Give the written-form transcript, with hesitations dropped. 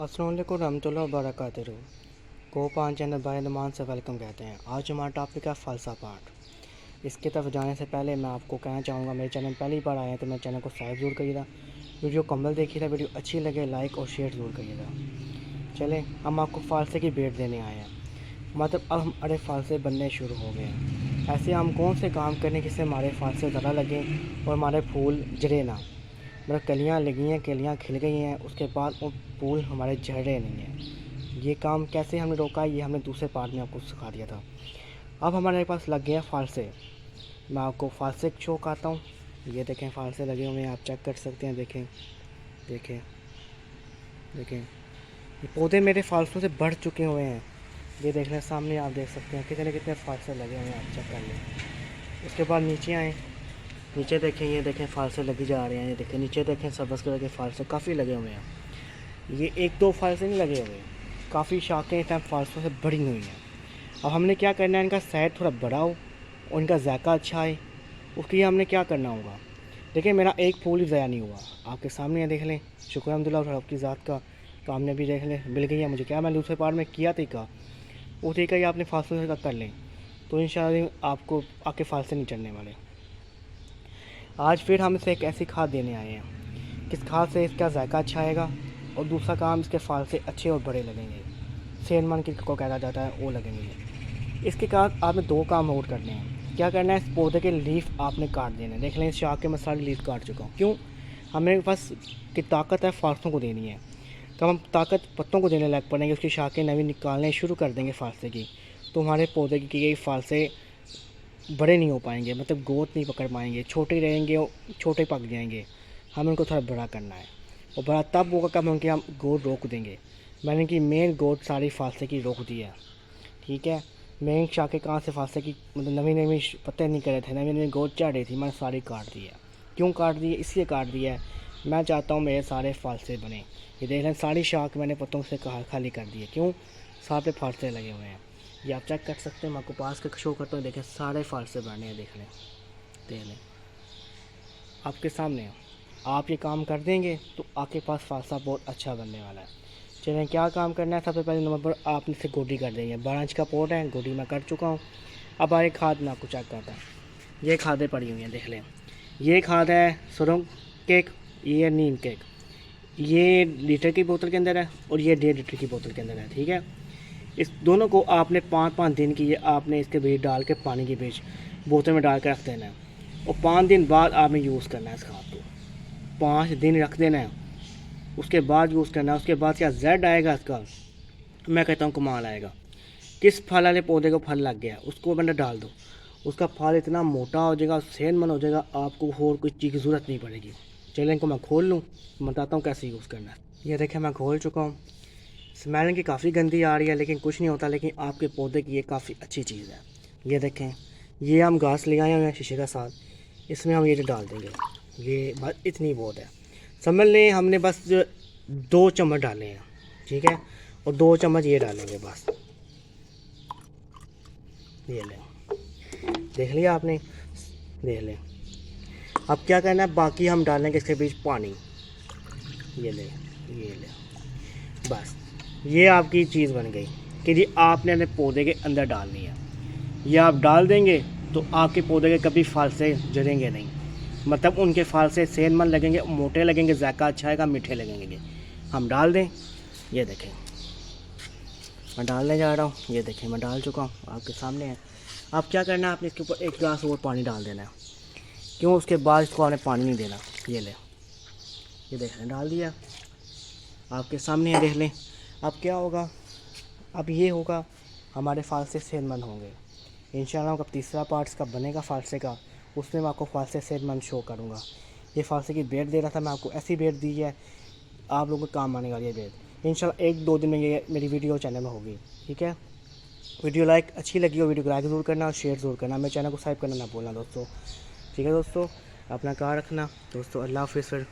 अस्सलाम वालेकुम रहमतुल्लाहि व बरकातहू को पान चैनल बाय नुमान से वेलकम कहते हैं। आज हमारा टॉपिक है फ़ालसा पार्ट। इसकी तरफ जाने से पहले मैं आपको कहना चाहूँगा, मेरे चैनल पहली बार आए हैं तो मेरे चैनल को सब्सक्राइब ज़रूर करिएगा, वीडियो कम्बल देखिएगा, वीडियो अच्छी लगे लाइक और शेयर ज़रूर करिएगा। चलें, हम आपको फ़ालसे की बेट देने आए हैं, मतलब अब हमारे फ़ालसे बनने शुरू हो गए हैं। ऐसे हम कौन से काम करें जिससे हमारे फ़ालसे ज़्यादा लगें और हमारे फूल जड़े ना, मतलब कलियाँ लगी हैं, कलियाँ खिल गई हैं, उसके बाद वो फूल हमारे झड़ रहे नहीं हैं। ये काम कैसे हमने रोका, ये हमने दूसरे पार्ट में आपको सिखा दिया था। अब हमारे पास लग गए हैं फ़ालसे। मैं आपको फ़ालसे शो करता हूँ। ये देखें, फ़ालसे लगे हुए हैं, आप चेक कर सकते हैं। देखें देखें देखें, ये पौधे मेरे फ़ालसों से बढ़ चुके हुए हैं। ये देख लें, सामने आप देख सकते हैं कितने कितने फ़ालसे लगे हुए हैं, आप चेक कर लें। उसके बाद नीचे आएँ, नीचे देखें, ये देखें फ़ालसे लगे जा रहे हैं। ये देखें नीचे देखें, सब्ज़ कलर के फ़ालसे काफ़ी लगे हुए हैं। ये एक दो फ़ालसे नहीं लगे हुए, काफ़ी शाखें इस टाइम फ़ालसों से बढ़ी हुई हैं। अब हमने क्या करना है, इनका साइज़ थोड़ा बड़ा हो और इनका जायका अच्छा आए, उसके लिए हमने क्या करना होगा। देखिए, मेरा एक फूल ही ज़ाया नहीं हुआ, आपके सामने है, देख लें। शुक्र अल्हम्दुलिल्लाह आपकी ज़ात का, कामयाबी देख लें मिल गई है मुझे। क्या मैं दूसरे पार्ट में किया तरीका, वो तरीका ही आपने फ़ालसों से कर लें तो इंशाअल्लाह आपको आपके फ़ालसे नहीं चढ़ने वाले। आज फिर हम इसे एक ऐसी खाद देने आए हैं, किस खाद से इसका जायका अच्छा आएगा और दूसरा काम, इसके फ़ालसे अच्छे और बड़े लगेंगे, सेहतमंद किसको कहा जाता है वो लगेंगे। इसके बाद आपने दो काम और करने हैं। क्या करना है, इस पौधे के लीफ आपने काट देने हैं। देख लें, इस शाख के मैं सारी लीफ काट चुका हूँ। क्यों, हमें पास की ताकत है फ़ालसों को देनी है, तो हम ताकत पत्तों को देने लग पड़ेंगे, उसकी शाखें नवी निकालने शुरू कर देंगे फ़ालसे की, तो हमारे पौधे की गई फ़ालसे बड़े नहीं हो पाएंगे, मतलब ग्रोथ नहीं पकड़ पाएंगे, छोटे रहेंगे, छोटे पक जाएंगे। हमें उनको थोड़ा बड़ा करना है, और बड़ा तब होगा कब उनकी हम ग्रोथ रोक देंगे। मैंने कि मेन ग्रोथ सारी फ़ालसे की रोक दी है, ठीक है। मेन शाखें कहाँ से फ़ालसे की, मतलब नवी नवी पत्ते नहीं करे थे, नवी नवी ग्रोथ चढ़ रही थी, मैंने सारी काट दी है। क्यों काट दी है, इसलिए काट दी है, मैं चाहता हूँ मेरे सारे फ़ालसे बने। ये देख लें, सारी शाख मैंने पत्तों से खाली कर दी है। क्यों, सारे फ़ालसे लगे हुए हैं, ये आप चेक कर सकते हैं। मैं आपको पास के शो करता हूँ, देखें सारे फ़ालसे बने हैं, देख लें, देख लें आपके सामने है। आप ये काम कर देंगे तो आपके पास फ़ालसा बहुत अच्छा बनने वाला है। चलें, क्या काम करना है, सबसे पहले नंबर पर आप इसे गोडी कर देंगे। 12 इंच का पोट है, गोडी मैं कर चुका हूँ। अब आए खाद में आपको चेक करता है। ये खादें पड़ी हुई हैं, देख लें। ये खाद है सुरंग केक, ये नीम केक, ये लीटर की बोतल के अंदर है और ये 1.5 लीटर की बोतल के अंदर है, ठीक है। इस दोनों को आपने 5-5 दिन की ये आपने इसके बीच डाल के, पानी के बीच बोतल में डाल के रख देना है, और 5 दिन बाद आपने यूज़ करना है इस खाद को। 5 दिन रख देना है, उसके बाद यूज़ करना है। उसके बाद क्या जेड आएगा इसका, मैं कहता हूँ कमाल आएगा। किस फल वाले पौधे को फल लग गया, उसको बंदा डाल दो, उसका फल इतना मोटा हो जाएगा, सेहतमंद हो जाएगा, आपको और कोई चीज़ की ज़रूरत नहीं पड़ेगी। चलें, इनको मैं खोल लूँ, बताता हूँ कैसे यूज़ करना है। ये देखें, मैं खोल चुका हूँ। स्मेल की काफ़ी गंदी आ रही है, लेकिन कुछ नहीं होता, लेकिन आपके पौधे की ये काफ़ी अच्छी चीज़ है। ये देखें, ये हम घास ले आए हुए हैं शीशे का साथ, इसमें हम ये डाल देंगे। ये बस इतनी बहुत है, समझ लें हमने बस 2 चम्मच डाले हैं, ठीक है, और 2 चम्मच ये डालेंगे बस। ये लें, देख लिया आपने, देख लें। अब क्या करना है, बाकी हम डालेंगे इसके बीच पानी। ये ले, ये ले, बस ये आपकी चीज़ बन गई कि जी आपने अपने पौधे के अंदर डालनी है। ये आप डाल देंगे तो आपके पौधे के कभी फ़ालसे जड़ेंगे नहीं, मतलब उनके फ़ालसे सेहतमंद लगेंगे, मोटे लगेंगे, जायका अच्छा आएगा, मीठे लगेंगे। हम डाल दें, ये देखें मैं डालने जा रहा हूँ। ये देखें मैं डाल चुका हूँ, आपके सामने है। अब क्या करना है, आपने इसके ऊपर 1 गिलास और पानी डाल देना है। क्यों, उसके बाद इसको आपने पानी नहीं देना। ये ले, ये देख लें, डाल दिया, आपके सामने है, देख लें। अब क्या होगा, अब ये होगा, हमारे फ़ालसे सेहतमंद होंगे इंशाअल्लाह। कब तीसरा पार्ट का बनेगा फ़ालसे का, उसमें मैं आपको फ़ालसे सेहतमंद शो करूँगा। ये फ़ालसे की बेट दे रहा था मैं आपको, ऐसी बेट दी है आप लोगों को काम आने वाली है बेट इंशाअल्लाह। 1-2 दिन में ये मेरी वीडियो चैनल में होगी, ठीक है। वीडियो लाइक अच्छी लगी हो, वीडियो को लाइक ज़रूर करना और शेयर ज़रूर करना, मेरे चैनल को सब्सक्राइब करना ना भूलना दोस्तों, ठीक है दोस्तों। अपना ख्याल रखना दोस्तों, अल्लाह हाफ़िज़।